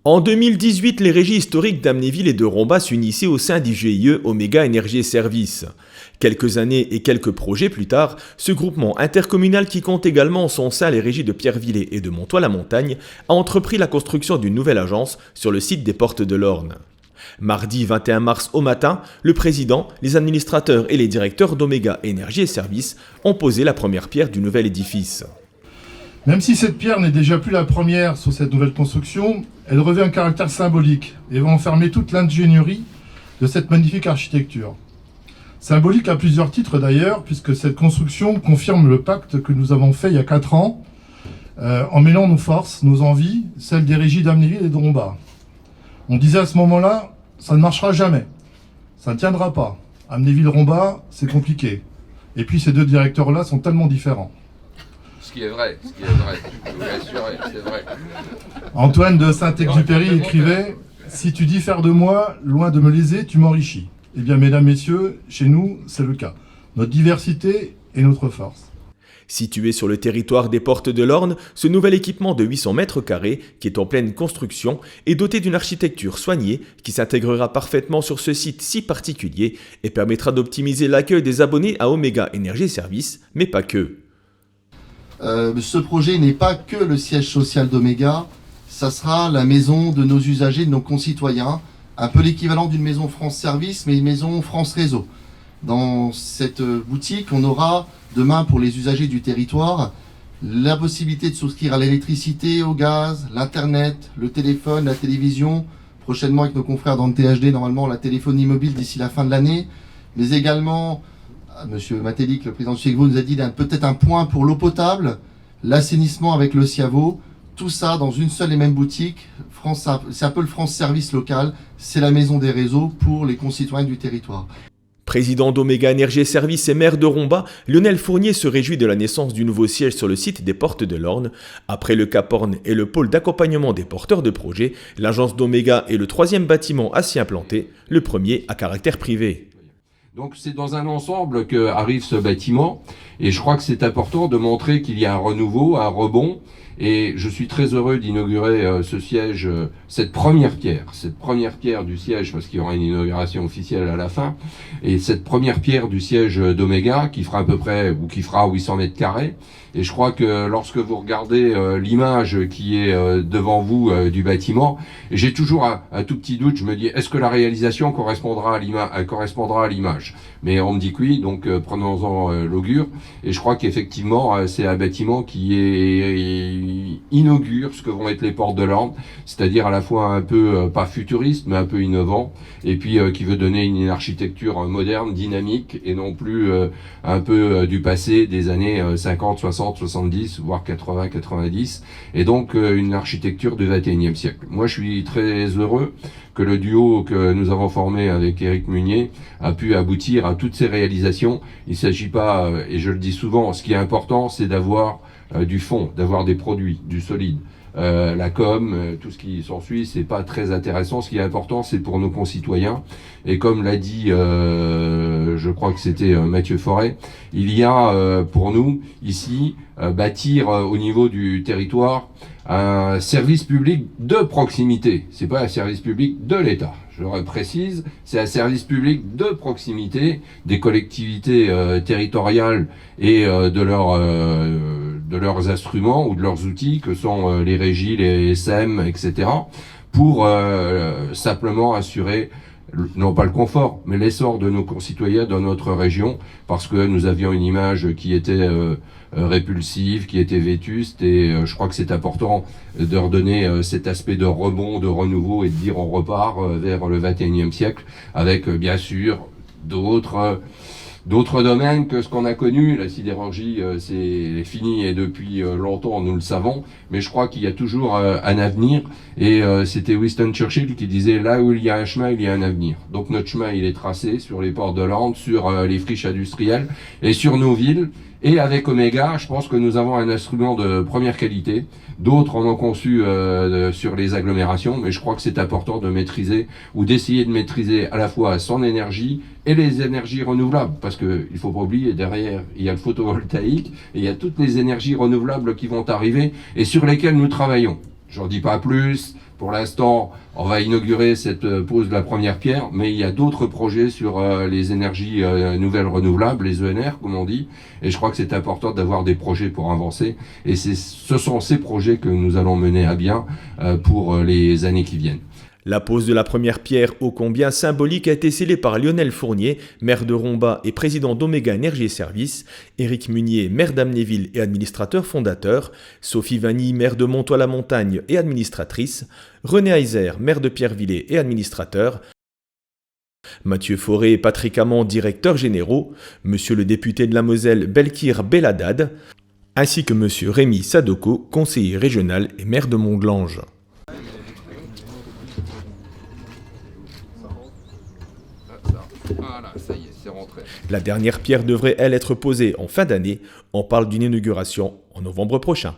En 2018, les régies historiques d'Amnéville et de Romba s'unissaient au sein du GIE Omega Énergie et Services. Quelques années et quelques projets plus tard, ce groupement intercommunal qui compte également en son sein les régies de Pierrevillers et de Montois-la-Montagne a entrepris la construction d'une nouvelle agence sur le site des Portes de l'Orne. Mardi 21 mars au matin, le président, les administrateurs et les directeurs d'Omega Énergie et Services ont posé la première pierre du nouvel édifice. Même si cette pierre n'est déjà plus la première sur cette nouvelle construction, elle revêt un caractère symbolique et va enfermer toute l'ingénierie de cette magnifique architecture. Symbolique à plusieurs titres d'ailleurs, puisque cette construction confirme le pacte que nous avons fait il y a 4 ans, en mêlant nos forces, nos envies, celles des régies d'Amnéville et de Romba. On disait à ce moment-là, ça ne marchera jamais, ça ne tiendra pas. Amnéville-Romba, c'est compliqué. Et puis ces deux directeurs-là sont tellement différents. Ce qui est vrai, je vous l'assurer, c'est vrai. Antoine de Saint-Exupéry écrivait « Si tu diffères de moi, loin de me léser, tu m'enrichis ». Eh bien, mesdames, messieurs, chez nous, c'est le cas. Notre diversité est notre force. Situé sur le territoire des Portes de l'Orne, ce nouvel équipement de 800 mètres carrés, qui est en pleine construction, est doté d'une architecture soignée qui s'intégrera parfaitement sur ce site si particulier et permettra d'optimiser l'accueil des abonnés à Omega Énergie Services, mais pas que. Ce projet n'est pas que le siège social d'Omega, ça sera la maison de nos usagers, de nos concitoyens, un peu l'équivalent d'une maison France Service, mais une maison France Réseau. Dans cette boutique, on aura demain pour les usagers du territoire la possibilité de souscrire à l'électricité, au gaz, l'internet, le téléphone, la télévision, prochainement avec nos confrères dans le THD, normalement la téléphonie mobile d'ici la fin de l'année, mais également, Monsieur Matélic, le président du CIEGVO, nous a dit peut-être un point pour l'eau potable, l'assainissement avec le Siavo, tout ça dans une seule et même boutique. C'est un peu le France Service local, c'est la maison des réseaux pour les concitoyens du territoire. Président d'Omega Énergie et Services et maire de Romba, Lionel Fournier se réjouit de la naissance du nouveau siège sur le site des Portes de l'Orne. Après le Cap Orne et le pôle d'accompagnement des porteurs de projets, l'agence d'Omega est le 3e bâtiment à s'y implanter, le premier à caractère privé. Donc c'est dans un ensemble qu'arrive ce bâtiment et je crois que c'est important de montrer qu'il y a un renouveau, un rebond. Et je suis très heureux d'inaugurer ce siège, cette première pierre du siège, parce qu'il y aura une inauguration officielle à la fin, et cette première pierre du siège d'Omega, qui fera à peu près, ou qui fera 800 mètres carrés. Et je crois que lorsque vous regardez l'image qui est devant vous du bâtiment, et j'ai toujours un tout petit doute, je me dis, est-ce que la réalisation correspondra à l'image? Mais on me dit que oui, donc prenons-en l'augure. Et je crois qu'effectivement, c'est un bâtiment qui inaugure ce que vont être les Portes de l'Orne, c'est-à-dire à la fois un peu, pas futuriste, mais un peu innovant, et puis qui veut donner une architecture moderne, dynamique, et non plus un peu du passé, des années 50, 60, 70, voire 80, 90, et donc une architecture du 21e siècle. Moi, je suis très heureux que le duo que nous avons formé avec Éric Munier a pu aboutir à toutes ces réalisations. Il ne s'agit pas, et je le dis souvent, ce qui est important, c'est d'avoir du fond, d'avoir des produits, du solide. La com, tout ce qui s'ensuit, c'est pas très intéressant. Ce qui est important, c'est pour nos concitoyens. Et comme l'a dit, je crois que c'était Mathieu Forêt, il y a pour nous ici bâtir au niveau du territoire un service public de proximité. C'est pas un service public de l'État. Je le précise, c'est un service public de proximité des collectivités territoriales et de leurs instruments ou de leurs outils que sont les régies, les SM, etc. pour simplement assurer non pas le confort, mais l'essor de nos concitoyens dans notre région, parce que nous avions une image qui était répulsive, qui était vétuste, et je crois que c'est important de redonner cet aspect de rebond, de renouveau, et de dire on repart vers le 21e siècle, avec bien sûr d'autres domaines que ce qu'on a connu. La sidérurgie, c'est fini et depuis longtemps, nous le savons, mais je crois qu'il y a toujours un avenir, et c'était Winston Churchill qui disait là où il y a un chemin, il y a un avenir. Donc notre chemin, il est tracé sur les ports de l'Orne, sur les friches industrielles et sur nos villes. Et avec Omega, je pense que nous avons un instrument de première qualité. D'autres en ont conçu sur les agglomérations, mais je crois que c'est important de maîtriser ou d'essayer de maîtriser à la fois son énergie et les énergies renouvelables, parce que il faut pas oublier, derrière il y a le photovoltaïque et il y a toutes les énergies renouvelables qui vont arriver et sur lesquelles nous travaillons. J'en dis pas plus. Pour l'instant, on va inaugurer cette pose de la première pierre, mais il y a d'autres projets sur les énergies nouvelles renouvelables, les ENR, comme on dit. Et je crois que c'est important d'avoir des projets pour avancer. Et ce sont ces projets que nous allons mener à bien pour les années qui viennent. La pose de la première pierre ô combien symbolique a été scellée par Lionel Fournier, maire de Romba et président d'Omega Énergie et Services, Éric Munier, maire d'Amnéville et administrateur fondateur, Sophie Vanny, maire de Montois-la-Montagne et administratrice, René Heiser, maire de Pierrevillers et administrateur, Mathieu Fauré et Patrick Amand, directeurs généraux, monsieur le député de la Moselle Belkir Belhaddad, ainsi que monsieur Rémi Sadoko, conseiller régional et maire de Montglange. Voilà, ça y est, c'est rentré. La dernière pierre devrait, elle, être posée en fin d'année. On parle d'une inauguration en novembre prochain.